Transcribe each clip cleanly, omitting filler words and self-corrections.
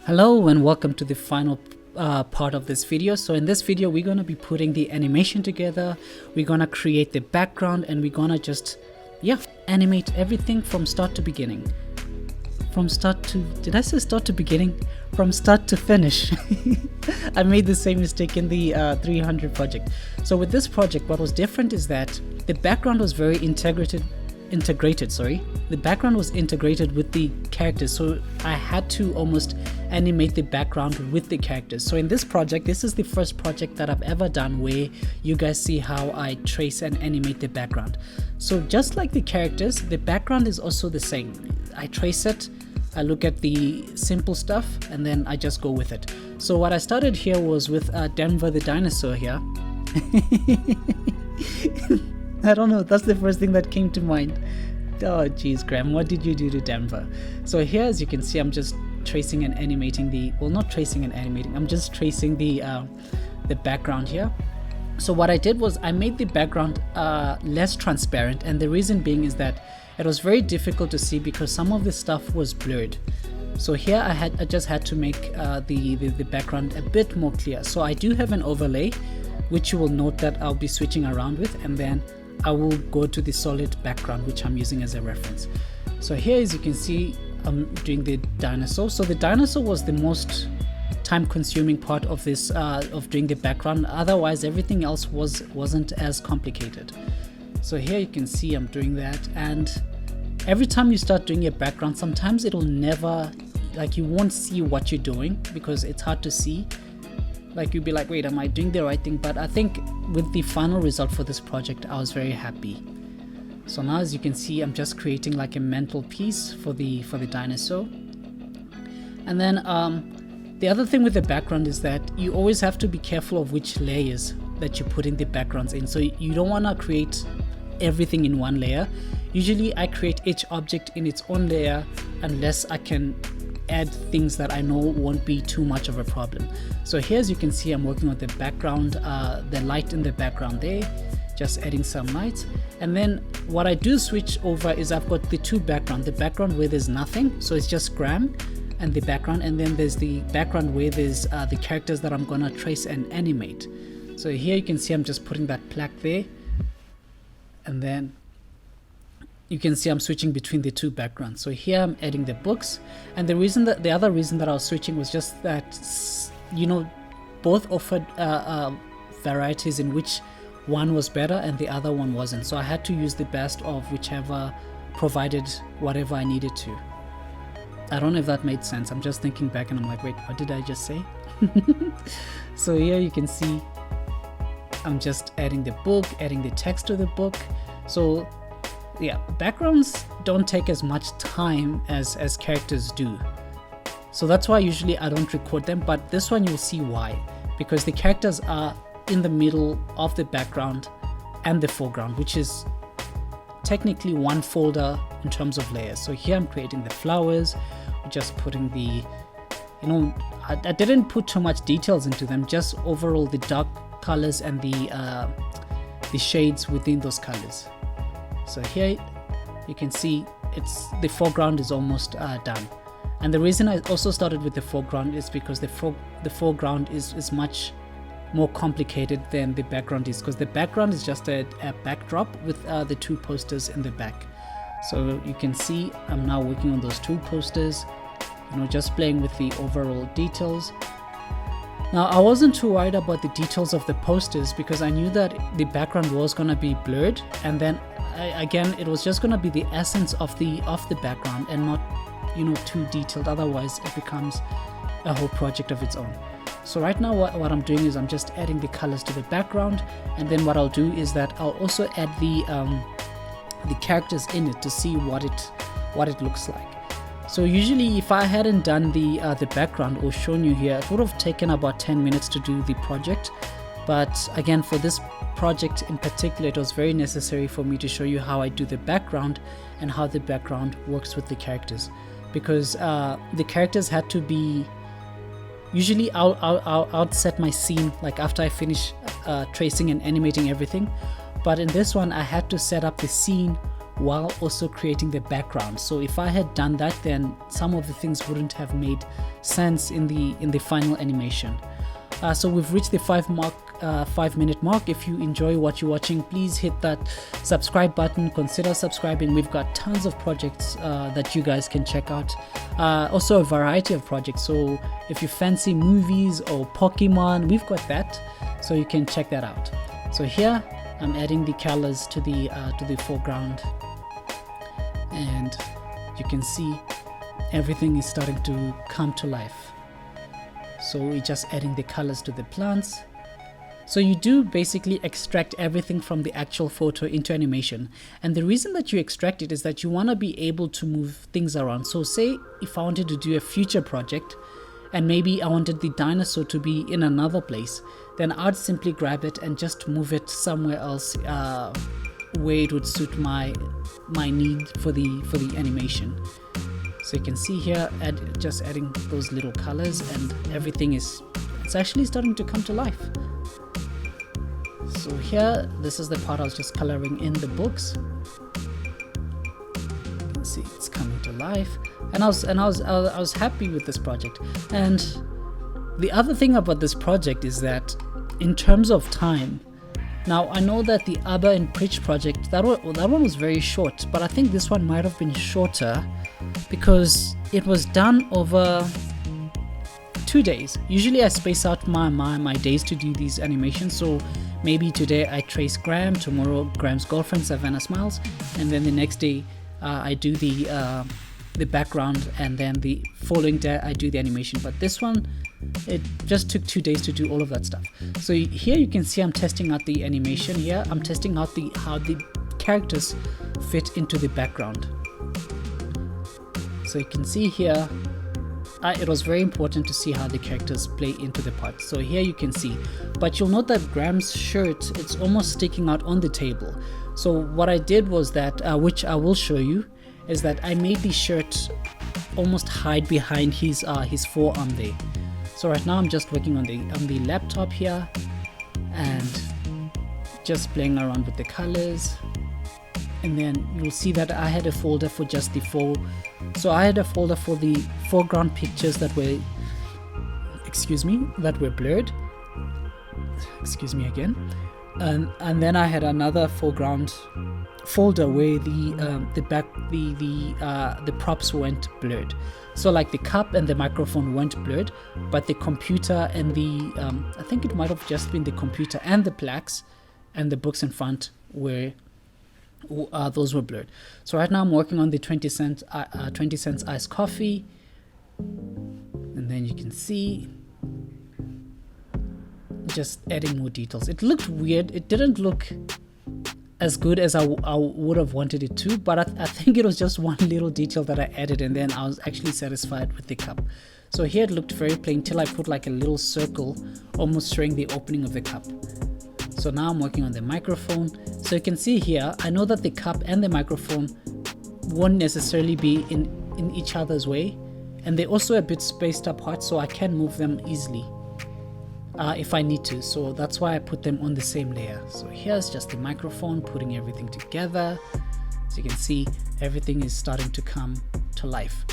Hello and welcome to the final part of this video. So in this video we're going to be putting the animation together, we're going to create the background, and we're going to just animate everything from start to beginning. From start to, did I say start to beginning? From start to finish. I made the same mistake in the 300 project. So with this project, what was different is that the background was very integrated. The background was integrated with the characters, so I had to almost animate the background with the characters. So in this project, this is the first project that I've ever done where you guys see how I trace and animate the background. So just like the characters, the background is also the same. I trace it, I look at the simple stuff, and then I just go with it. So what I started here was with Denver the dinosaur here. I don't know, that's the first thing that came to mind. Oh geez, Graham, what did you do to Denver? So here, as you can see, I'm just tracing and animating the, well, not tracing and animating, I'm just tracing the background here. So what I did was I made the background less transparent, and the reason being is that it was very difficult to see because some of the stuff was blurred. So here I just had to make the background a bit more clear. So I do have an overlay, which you will note that I'll be switching around with, and then I will go to the solid background, which I'm using as a reference. So here, as you can see, I'm doing the dinosaur. So the dinosaur was the most time-consuming part of this, of doing the background. Otherwise, everything else wasn't as complicated. So here you can see I'm doing that, and every time you start doing your background, sometimes it'll never, like, you won't see what you're doing because it's hard to see. Like, you'll be like, wait, am I doing the right thing? But I think with the final result for this project, I was very happy. So now, as you can see, I'm just creating like a mental piece for the dinosaur. And then the other thing with the background is that you always have to be careful of which layers that you put in the backgrounds in. So you don't want to create everything in one layer. Usually I create each object in its own layer unless I can add things that I know won't be too much of a problem. So here, as you can see, I'm working on the background, the light in the background there, just adding some light. And then what I do switch over is I've got the two background, the background where there's nothing, so it's just Graham and the background, and then there's the background where there's the characters that I'm gonna trace and animate. So here you can see I'm just putting that plaque there, and then you can see I'm switching between the two backgrounds. So here I'm adding the books, and the other reason that I was switching was just that, you know, both offered varieties in which one was better and the other one wasn't. So I had to use the best of whichever provided whatever I needed to. I don't know if that made sense. I'm just thinking back and I'm like, wait, what did I just say? So here you can see I'm just adding the book, adding the text to the book. So yeah, backgrounds don't take as much time as characters do. So that's why usually I don't record them, but this one you'll see why. Because the characters are in the middle of the background and the foreground, which is technically one folder in terms of layers. So here I'm creating the flowers, just putting the, you know, I didn't put too much details into them, just overall the dark colors and the shades within those colors. So here you can see the foreground is almost done. And the reason I also started with the foreground is because the foreground is much more complicated than the background is, because the background is just a backdrop with the two posters in the back. So you can see I'm now working on those two posters, you know, just playing with the overall details. Now, I wasn't too worried about the details of the posters because I knew that the background was going to be blurred, and then again it was just going to be the essence of the background and not, you know, too detailed. Otherwise it becomes a whole project of its own. So right now what I'm doing is I'm just adding the colors to the background, and then what I'll do is that I'll also add the characters in it to see what it looks like. So usually if I hadn't done the background or shown you here, it would have taken about 10 minutes to do the project. But again, for this project in particular, it was very necessary for me to show you how I do the background and how the background works with the characters, because the characters had to be, usually I'll set my scene like after I finish tracing and animating everything, but in this one I had to set up the scene while also creating the background. So if I had done that, then some of the things wouldn't have made sense in the final animation. So we've reached the 5-minute mark. If you enjoy what you're watching, please hit that subscribe button, consider subscribing. We've got tons of projects that you guys can check out, also a variety of projects. So if you fancy movies or Pokemon, we've got that, so you can check that out. So here I'm adding the colors to the foreground, and you can see everything is starting to come to life. So we're just adding the colors to the plants. So you do basically extract everything from the actual photo into animation. And the reason that you extract it is that you want to be able to move things around. So say if I wanted to do a future project and maybe I wanted the dinosaur to be in another place, then I'd simply grab it and just move it somewhere else where it would suit my need for the animation. So you can see here, just adding those little colors, and everything it's actually starting to come to life. So here, this is the part I was just coloring in the books. You can see it's coming to life, and I was happy with this project. And the other thing about this project is that in terms of time, now I know that the Abba and Preach project, that one was very short, but I think this one might have been shorter because it was done over 2 days. Usually I space out my days to do these animations. So maybe today I trace Graham, tomorrow Graham's girlfriend Savannah smiles, and then the next day I do the background, and then the following day I do the animation. But this one, it just took 2 days to do all of that stuff. So here you can see I'm testing out the animation. Here I'm testing out how the characters fit into the background. So you can see here, it was very important to see how the characters play into the part. So here you can see, but you'll note that Graham's shirt, it's almost sticking out on the table. So what I did was that, which I will show you, is that I made the shirt almost hide behind his forearm there. So right now I'm just working on the laptop here and just playing around with the colors. And then you'll see that I had a folder for just the so I had a folder for the foreground pictures that were, that were blurred. Excuse me again. And then I had another foreground folder where the props weren't blurred. So like the cup and the microphone weren't blurred, but the computer and the I think it might have just been the computer and the plaques and the books in front were those were blurred. So right now I'm working on the 20 cents iced coffee, and then you can see just adding more details. It looked weird. It didn't look as good as I would have wanted it to, but I think it was just one little detail that I added, and then I was actually satisfied with the cup. So here it looked very plain till I put like a little circle almost showing the opening of the cup. So now I'm working on the microphone. So you can see here, I know that the cup and the microphone won't necessarily be in each other's way, and they're also a bit spaced apart, so I can move them easily if I need to. So that's why I put them on the same layer. So here's just the microphone putting everything together. So you can see everything is starting to come to life.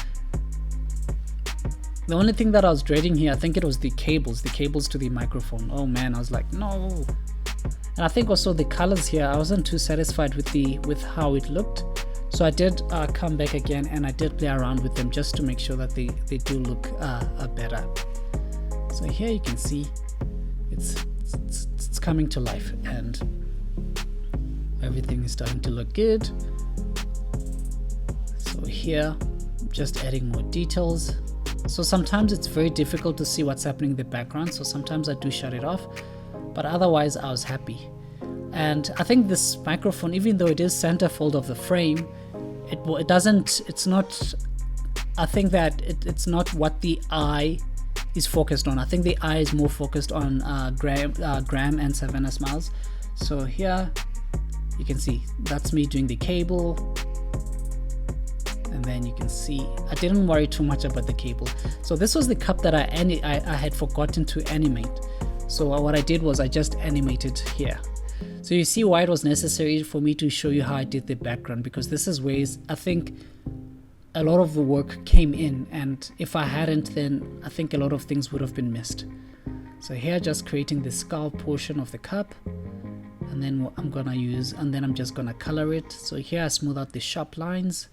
The only thing that I was dreading here, I think it was the cables to the microphone. Oh man, I was like, no. And I think also the colors here, I wasn't too satisfied with how it looked. So I did come back again and I did play around with them just to make sure that they do look better. So here you can see it's coming to life and everything is starting to look good. So here, just adding more details. So sometimes it's very difficult to see what's happening in the background, so sometimes I do shut it off, but otherwise I was happy. And I think this microphone, even though it is centerfold of the frame, it's not, I think that it's not what the eye is focused on. I think the eye is more focused on Graham and Savannah smiles. So here you can see that's me doing the cable, and then you can see I didn't worry too much about the cable. So this was the cup that I had forgotten to animate. So what I did was I just animated here. So you see why it was necessary for me to show you how I did the background, because this is where I think a lot of the work came in, and if I hadn't, then I think a lot of things would have been missed. So here just creating the skull portion of the cup, and then what I'm gonna use, and then I'm just gonna color it. So here I smooth out the sharp lines,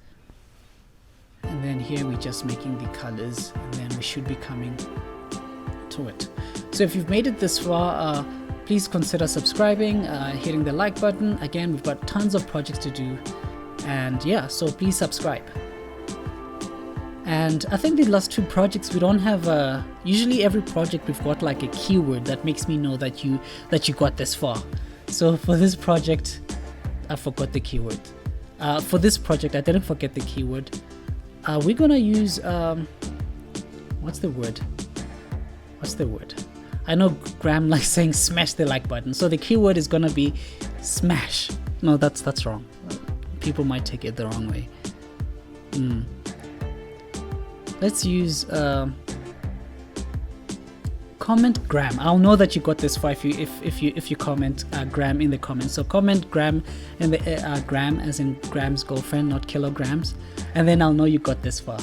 and then here we're just making the colors, and then we should be coming to it. So if you've made it this far, please consider subscribing, hitting the like button. Again, we've got tons of projects to do, and yeah, so please subscribe. And I think the last two projects we don't have usually every project we've got like a keyword that makes me know that you got this far. So for this project I forgot the keyword. For this project I didn't forget the keyword. We're gonna use what's the word? I know Graham likes saying smash the like button, so the keyword is gonna be smash. No, that's wrong. People might take it the wrong way. Let's use comment Graham. I'll know that you got this far if you comment Graham in the comments. So comment Graham in the Graham as in Graham's girlfriend, not kilograms, and then I'll know you got this far.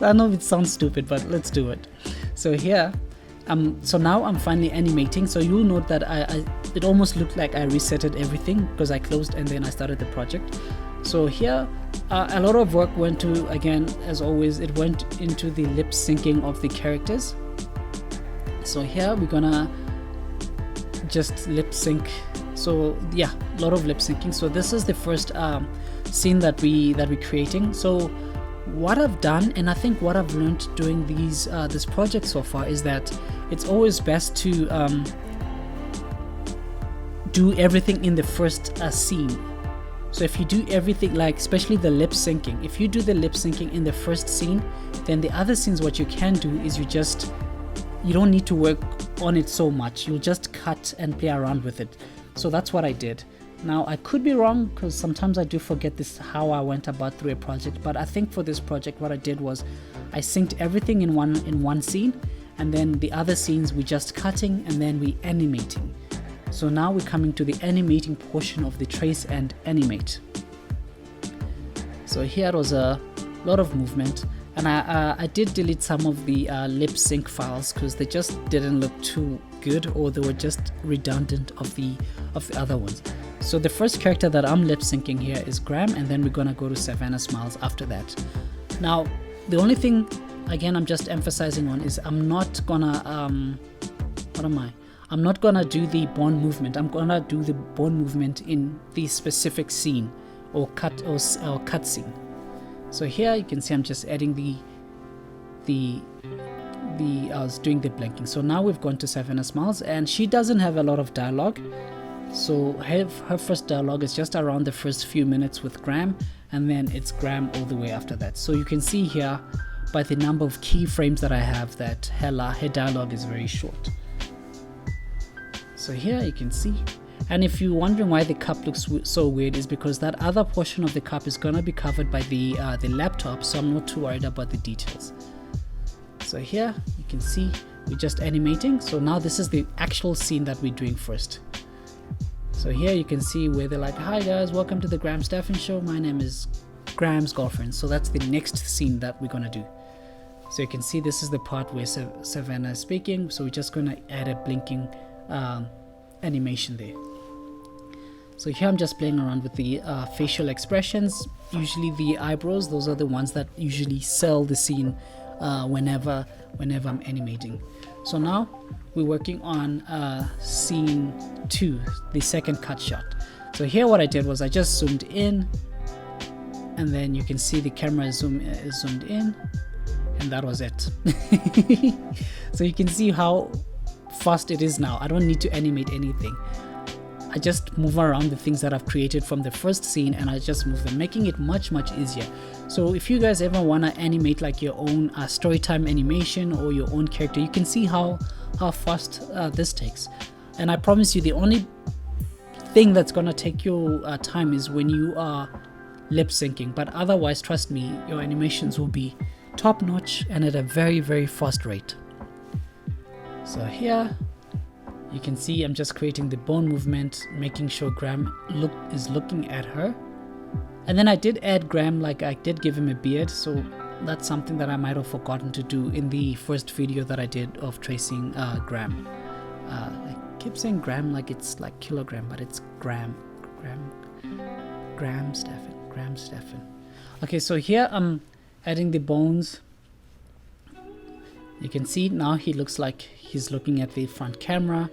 I know it sounds stupid, but let's do it. So here, so now I'm finally animating. So you'll note that it almost looked like I resetted everything because I closed and then I started the project. So here, a lot of work went to, again, as always, it went into the lip syncing of the characters. So here we're gonna just lip sync. So yeah, a lot of lip syncing. So this is the first scene that we're creating. So what I've done, and I think what I've learned doing this project so far, is that it's always best to do everything in the first scene. So if you do everything, like especially the lip syncing, if you do the lip syncing in the first scene, then the other scenes what you can do is you don't need to work on it so much. You'll just cut and play around with it. So that's what I did. Now I could be wrong because sometimes I do forget this, how I went about through a project, but I think for this project what I did was I synced everything in one scene, and then the other scenes we just cutting and then we animating. So now we're coming to the animating portion of the trace and animate. So here it was a lot of movement, and I did delete some of the lip sync files because they just didn't look too good, or they were just redundant of the other ones. So the first character that I'm lip syncing here is Graham, and then we're gonna go to Savannah Smiles after that. Now the only thing, again, I'm just emphasizing on is I'm not gonna I'm not gonna do the bond movement. I'm gonna do the bond movement in the specific scene or cut scene. So here you can see I'm just adding I was doing the blinking. So now we've gone to Savannah Smiles, and she doesn't have a lot of dialogue. So her first dialogue is just around the first few minutes with Graham, and then it's Graham all the way after that. So you can see here by the number of keyframes that I have that her dialogue is very short. So here you can see, and if you're wondering why the cup looks so weird, is because that other portion of the cup is gonna be covered by the laptop, so I'm not too worried about the details. So here you can see we're just animating. So now this is the actual scene that we're doing first. So here you can see where they're like, hi guys, welcome to the Graham Stephan show, my name is Graham's girlfriend. So that's the next scene that we're gonna do. So you can see this is the part where Savannah is speaking, so we're just gonna add a blinking animation there. So here I'm just playing around with the facial expressions. Usually the eyebrows, those are the ones that usually sell the scene whenever I'm animating. So now we're working on scene 2, the second cut shot. So here what I did was I just zoomed in, and then you can see the camera is zoomed in, and that was it. So you can see how fast it is now. I don't need to animate anything. I just move around the things that I've created from the first scene, and I just move them, making it much easier. So if you guys ever want to animate like your own storytime animation or your own character, you can see how fast this takes. And I promise you, the only thing that's gonna take your time is when you are lip syncing, but otherwise, trust me, your animations will be top notch and at a very fast rate. So here You can see I'm just creating the bone movement, making sure Graham is looking at her. And then I did add Graham, like I did give him a beard, so that's something that I might have forgotten to do in the first video that I did of tracing Graham. I keep saying Graham like it's like kilogram, but it's Graham Stephan. Okay, so here I'm adding the bones. You can see now he looks like he's looking at the front camera,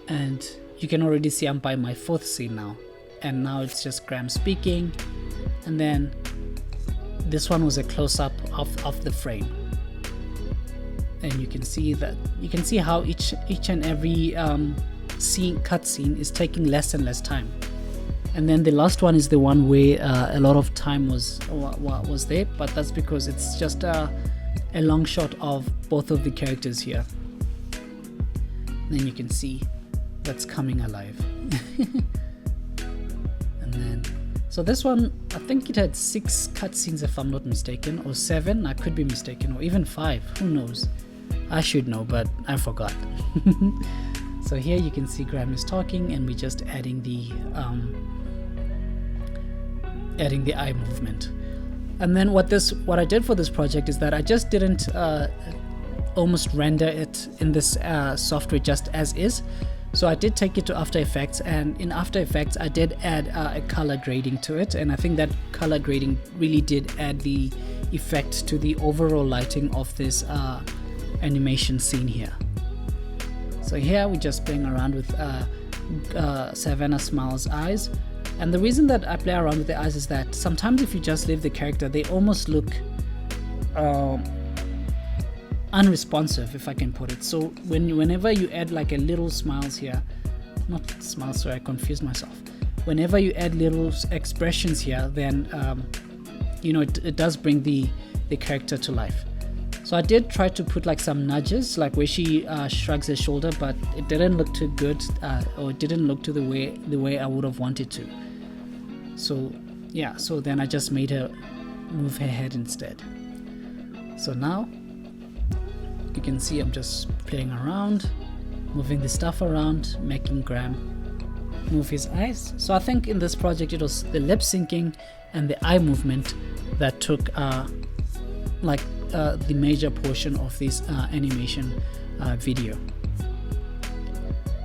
and you can already see I'm by my 4th scene now, and now it's just Graham speaking, and then this one was a close-up of the frame, and you can see how each and every cutscene is taking less and less time. And then the last one is the one where a lot of time was there, but that's because it's just a long shot of both of the characters here. Then you can see that's coming alive. And then, so this one, I think it had 6 cutscenes if I'm not mistaken, or 7, I could be mistaken, or even 5, who knows. I should know, but I forgot. So here you can see Graham is talking, and we're just adding the eye movement. And then what I did for this project is that I just didn't almost render it in this software just as is. So I did take it to After Effects, and in After Effects I did add a color grading to it, and I think that color grading really did add the effect to the overall lighting of this animation scene here. So here we're just playing around with Savannah Smile's eyes. And the reason that I play around with the eyes is that sometimes if you just leave the character, they almost look unresponsive, if I can put it. So whenever you add like a little smiles here, not smiles, sorry, I confused myself. Whenever you add little expressions here, then it does bring the character to life. So I did try to put like some nudges, like where she shrugs her shoulder, but it didn't look too good, or it didn't look to the way I would have wanted to. So yeah, so then I just made her move her head instead. So now you can see I'm just playing around, moving the stuff around, making Graham move his eyes. So I think in this project it was the lip syncing and the eye movement that took the major portion of this animation video.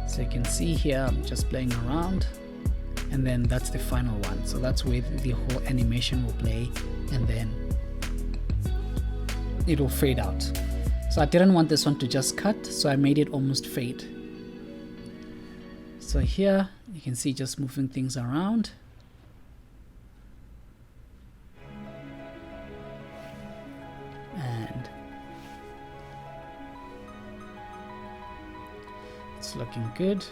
So you can see here I'm just playing around, and then that's the final one. So that's where the whole animation will play, and then it will fade out. So I didn't want this one to just cut, so I made it almost fade. So here you can see just moving things around. And it's looking good.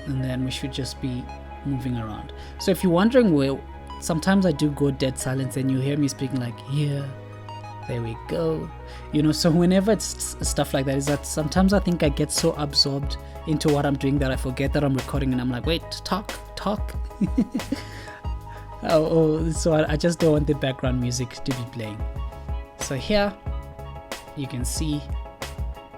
And then we should just be moving around. So if you're wondering where, sometimes I do go dead silence and you hear me speaking like here, there we go. So whenever it's stuff like that, is that sometimes I think I get so absorbed into what I'm doing that I forget that I'm recording, and I'm like, wait, talk. So I just don't want the background music to be playing. So here you can see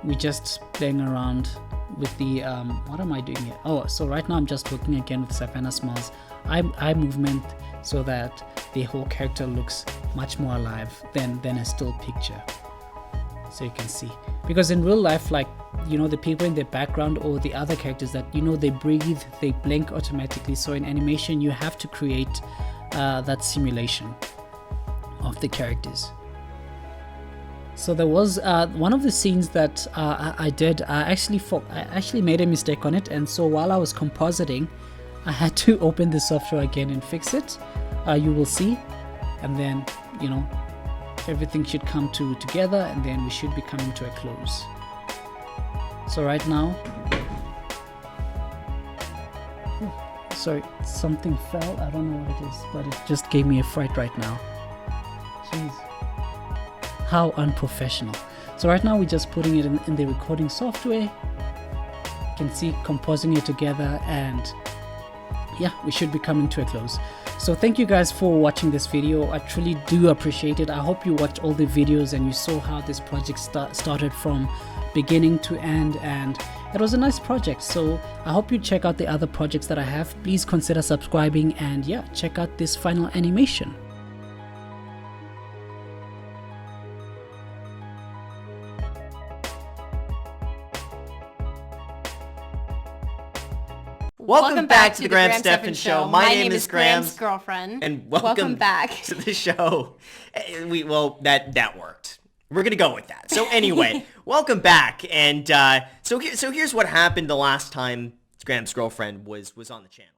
we're just playing around with the what am I doing here? Oh, so right now I'm just working again with Savannah Smile's eye movement, so that the whole character looks much more alive than a still picture. So you can see, because in real life, like the people in the background or the other characters that they breathe, they blink automatically. So in animation you have to create that simulation of the characters. So there was one of the scenes that I did. I actually made a mistake on it, and so while I was compositing, I had to open the software again and fix it. You will see, and then everything should come together, and then we should be coming to a close. So right now, sorry, something fell. I don't know what it is, but it just gave me a fright right now. Jeez. How unprofessional. So right now we're just putting it in the recording software. You can see composing it together, and yeah, we should be coming to a close. So thank you guys for watching this video. I truly do appreciate it. I hope you watched all the videos and you saw how this project started from beginning to end, and it was a nice project. So I hope you check out the other projects that I have. Please consider subscribing, and yeah, check out this final animation. Welcome back to the Graham Stephan Show. My name is Graham's girlfriend. And welcome back to the show. That worked. We're gonna go with that. So anyway, welcome back. And so here's what happened the last time Graham's girlfriend was on the channel.